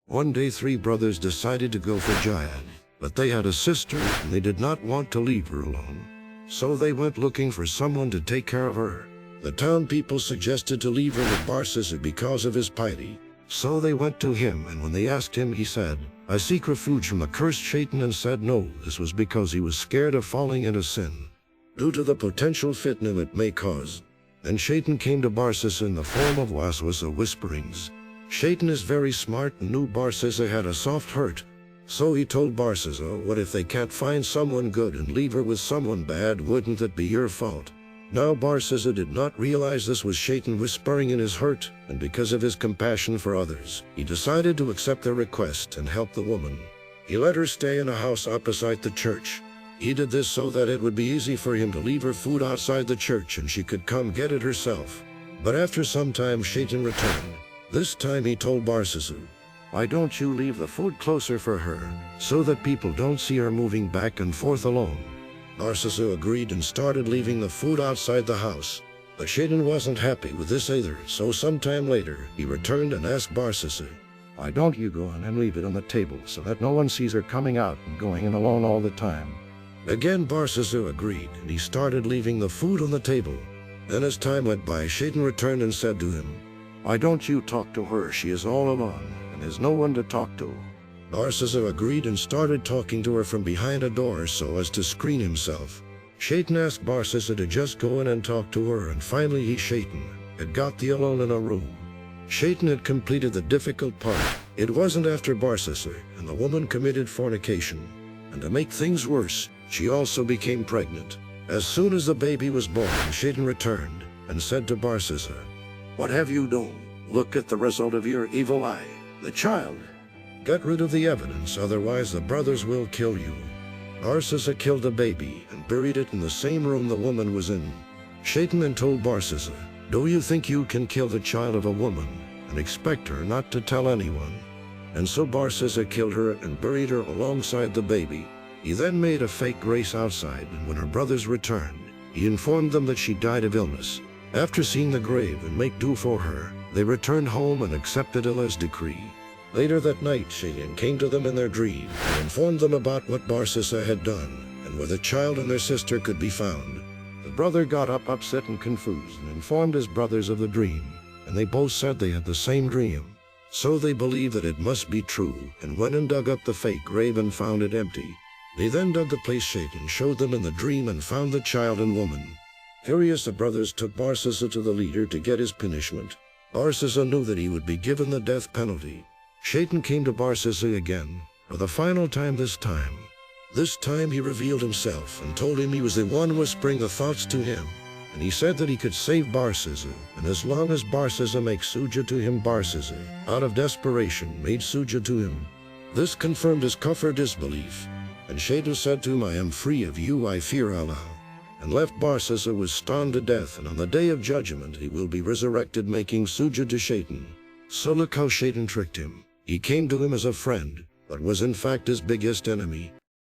One day 3 brothers decided to go for Jihad, but they had a sister and they did not want to leave her alone. So they went looking for someone to take care of her. The town people suggested to leave her with Barsisa because of his piety. So they went to him, and when they asked him, he said, "I seek refuge from the cursed Shaitan," and said no, this was because he was scared of falling into sin, due to the potential fitna it may cause. Then Shaitan came to Barsisa in the form of waswasa whisperings. Shaitan is very smart and knew Barsisa had a soft heart. So he told Barsisa, "What if they can't find someone good and leave her with someone bad? Wouldn't that be your fault?" Now Barsisa did not realize this was Shaitan whispering in his heart, and because of his compassion for others, he decided to accept their request and help the woman. He let her stay in a house opposite the church. He did this so that it would be easy for him to leave her food outside the church and she could come get it herself. But after some time Shaitan returned. This time he told Barsisa, "Why don't you leave the food closer for her, so that people don't see her moving back and forth alone?" Barsisa agreed and started leaving the food outside the house. But Shaitan wasn't happy with this either, so sometime later he returned and asked Barsisa, "Why don't you go in and leave it on the table so that no one sees her coming out and going in alone all the time?" Again Barsisa agreed, and he started leaving the food on the table. Then as time went by, Shaitan returned and said to him, "Why don't you talk to her? She is all alone and has no one to talk to." Barsisa agreed and started talking to her from behind a door so as to screen himself. Shaitan asked Barsisa to just go in and talk to her, and finally he, Shaitan, had got the alone in a room. Shaitan had completed the difficult part. It wasn't after Barsisa and the woman committed fornication. And to make things worse, she also became pregnant. As soon as the baby was born, Shaitan returned and said to Barsisa, "What have you done? Look at the result of your evil eye. The child. Get rid of the evidence, otherwise the brothers will kill you." Barsisa killed the baby and buried it in the same room the woman was in. Shaitan then told Barsisa, "Do you think you can kill the child of a woman and expect her not to tell anyone?" And so Barsisa killed her and buried her alongside the baby. He then made a fake grave outside, and when her brothers returned, he informed them that she died of illness. After seeing the grave and make do for her, they returned home and accepted Allah's decree. Later that night, Shaitan came to them in their dream and informed them about what Barsisa had done and where the child and their sister could be found. The brother got up upset and confused and informed his brothers of the dream, and they both said they had the same dream. So they believed that it must be true and went and dug up the fake grave and found it empty. They then dug the place Shaitan showed them in the dream and found the child and woman. Furious, the brothers took Barsisa to the leader to get his punishment. Barsisa knew that he would be given the death penalty. Shaitan came to Barsisa again, for the final time this time. This time he revealed himself and told him he was the one whispering the thoughts to him. And he said that he could save Barsisa, and as long as Barsisa makes sujud to him, Barsisa, out of desperation, made sujud to him. This confirmed his kufr disbelief. And Shaitan said to him, "I am free of you, I fear Allah," and left Barsisa was stoned to death, and on the day of judgment he will be resurrected making sujud to Shaitan. So look how Shaitan tricked him. He came to him as a friend, but was in fact his biggest enemy.